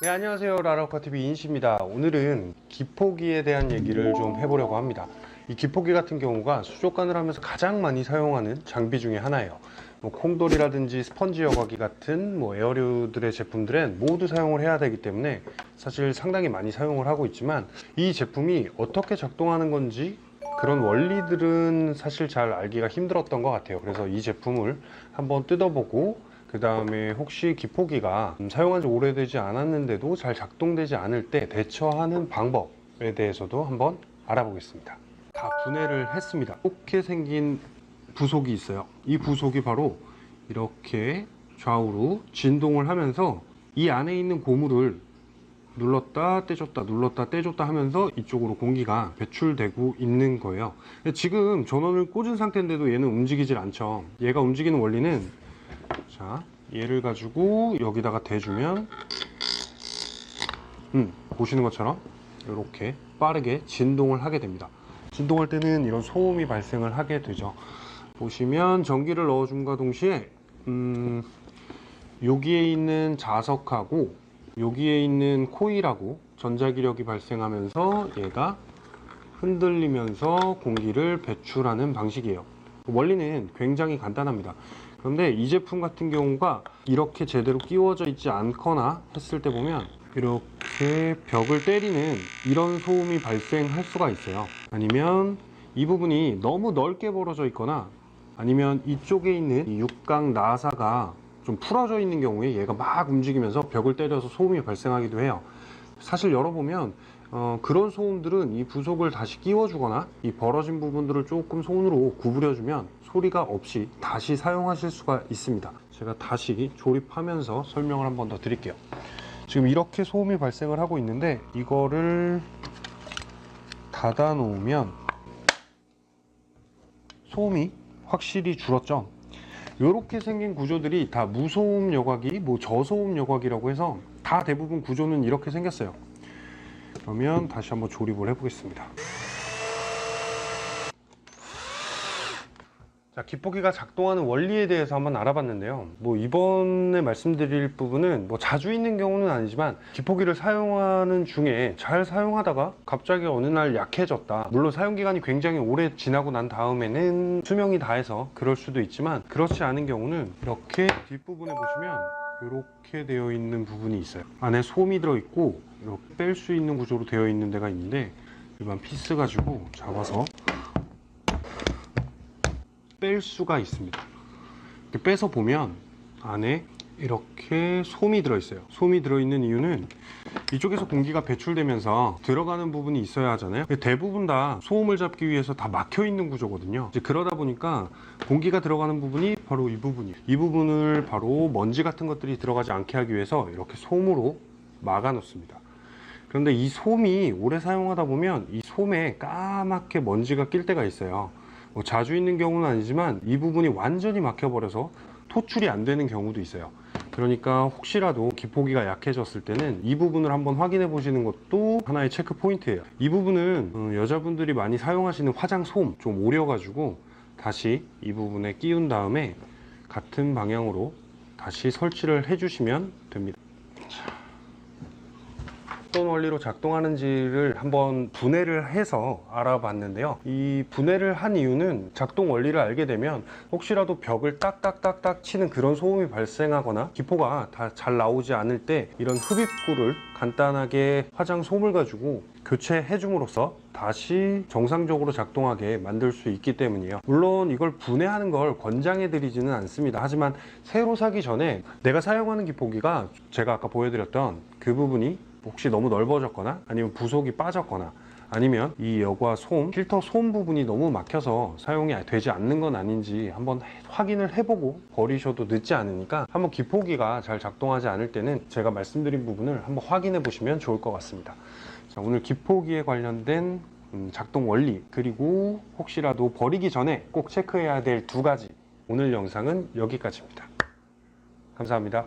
네, 안녕하세요. 라라오카TV 인시입니다. 오늘은 기포기에 대한 얘기를 좀 해보려고 합니다. 이 기포기 같은 경우가 수족관을 하면서 가장 많이 사용하는 장비 중에 하나예요. 콩돌이라든지 스펀지 여과기 같은 에어류들의 제품들은 모두 사용을 해야 되기 때문에 사실 상당히 많이 사용을 하고 있지만, 이 제품이 어떻게 작동하는 건지 그런 원리들은 사실 잘 알기가 힘들었던 것 같아요. 그래서 이 제품을 한번 뜯어보고, 그 다음에 혹시 기포기가 사용한 지 오래되지 않았는데도 잘 작동되지 않을 때 대처하는 방법에 대해서도 한번 알아보겠습니다. 다 분해를 했습니다. 이렇게 생긴 부속이 있어요. 이 부속이 바로 이렇게 좌우로 진동을 하면서 이 안에 있는 고무를 눌렀다 떼줬다 눌렀다 떼줬다 하면서 이쪽으로 공기가 배출되고 있는 거예요. 지금 전원을 꽂은 상태인데도 얘는 움직이질 않죠. 얘가 움직이는 원리는, 자, 얘를 가지고 여기다가 대주면 보시는 것처럼 이렇게 빠르게 진동을 하게 됩니다. 진동할 때는 이런 소음이 발생을 하게 되죠. 보시면 전기를 넣어줌과 동시에 여기에 있는 자석하고 여기에 있는 코일하고 전자기력이 발생하면서 얘가 흔들리면서 공기를 배출하는 방식이에요. 원리는 굉장히 간단합니다. 그런데 이 제품 같은 경우가 이렇게 제대로 끼워져 있지 않거나 했을 때 보면 이렇게 벽을 때리는 이런 소음이 발생할 수가 있어요. 아니면 이 부분이 너무 넓게 벌어져 있거나, 아니면 이쪽에 있는 이 육각 나사가 좀 풀어져 있는 경우에 얘가 막 움직이면서 벽을 때려서 소음이 발생하기도 해요. 사실 열어보면 그런 소음들은 이 부속을 다시 끼워주거나 이 벌어진 부분들을 조금 손으로 구부려주면 소리가 없이 다시 사용하실 수가 있습니다. 제가 다시 조립하면서 설명을 한 번 더 드릴게요. 지금 이렇게 소음이 발생을 하고 있는데 이거를 닫아 놓으면 소음이 확실히 줄었죠. 이렇게 생긴 구조들이 다 무소음 여과기, 저소음 여과기라고 해서 다 대부분 구조는 이렇게 생겼어요. 그러면 다시 한번 조립을 해보겠습니다. 자, 기포기가 작동하는 원리에 대해서 한번 알아봤는데요. 이번에 말씀드릴 부분은 자주 있는 경우는 아니지만, 기포기를 사용하는 중에 잘 사용하다가 갑자기 어느 날 약해졌다. 물론 사용기간이 굉장히 오래 지나고 난 다음에는 수명이 다해서 그럴 수도 있지만, 그렇지 않은 경우는 이렇게 뒷부분에 보시면 이렇게 되어 있는 부분이 있어요. 안에 솜이 들어있고 이렇게 뺄 수 있는 구조로 되어 있는 데가 있는데, 일반 피스 가지고 잡아서 뺄 수가 있습니다. 이렇게 빼서 보면 안에 이렇게 솜이 들어있어요. 솜이 들어있는 이유는 이쪽에서 공기가 배출되면서 들어가는 부분이 있어야 하잖아요. 대부분 다 소음을 잡기 위해서 다 막혀 있는 구조거든요. 이제 그러다 보니까 공기가 들어가는 부분이 바로 이 부분이에요. 이 부분을 바로 먼지 같은 것들이 들어가지 않게 하기 위해서 이렇게 솜으로 막아 놓습니다. 그런데 이 솜이 오래 사용하다 보면 이 솜에 까맣게 먼지가 낄 때가 있어요. 자주 있는 경우는 아니지만 이 부분이 완전히 막혀버려서 토출이 안 되는 경우도 있어요. 그러니까 혹시라도 기포기가 약해졌을 때는 이 부분을 한번 확인해 보시는 것도 하나의 체크 포인트예요. 이 부분은 여자분들이 많이 사용하시는 화장솜 좀 오려가지고 다시 이 부분에 끼운 다음에 같은 방향으로 다시 설치를 해주시면 됩니다. 어떤 원리로 작동하는지를 한번 분해를 해서 알아봤는데요. 이 분해를 한 이유는 작동 원리를 알게 되면 혹시라도 벽을 딱딱딱딱 치는 그런 소음이 발생하거나 기포가 다 잘 나오지 않을 때 이런 흡입구를 간단하게 화장솜을 가지고 교체해 줌으로써 다시 정상적으로 작동하게 만들 수 있기 때문이에요. 물론 이걸 분해하는 걸 권장해 드리지는 않습니다. 하지만 새로 사기 전에 내가 사용하는 기포기가 제가 아까 보여드렸던 그 부분이 혹시 너무 넓어졌거나 아니면 부속이 빠졌거나 아니면 이 여과 솜, 필터 솜 부분이 너무 막혀서 사용이 되지 않는 건 아닌지 한번 확인을 해보고 버리셔도 늦지 않으니까, 한번 기포기가 잘 작동하지 않을 때는 제가 말씀드린 부분을 한번 확인해 보시면 좋을 것 같습니다. 자, 오늘 기포기에 관련된 작동 원리, 그리고 혹시라도 버리기 전에 꼭 체크해야 될 두 가지, 오늘 영상은 여기까지입니다. 감사합니다.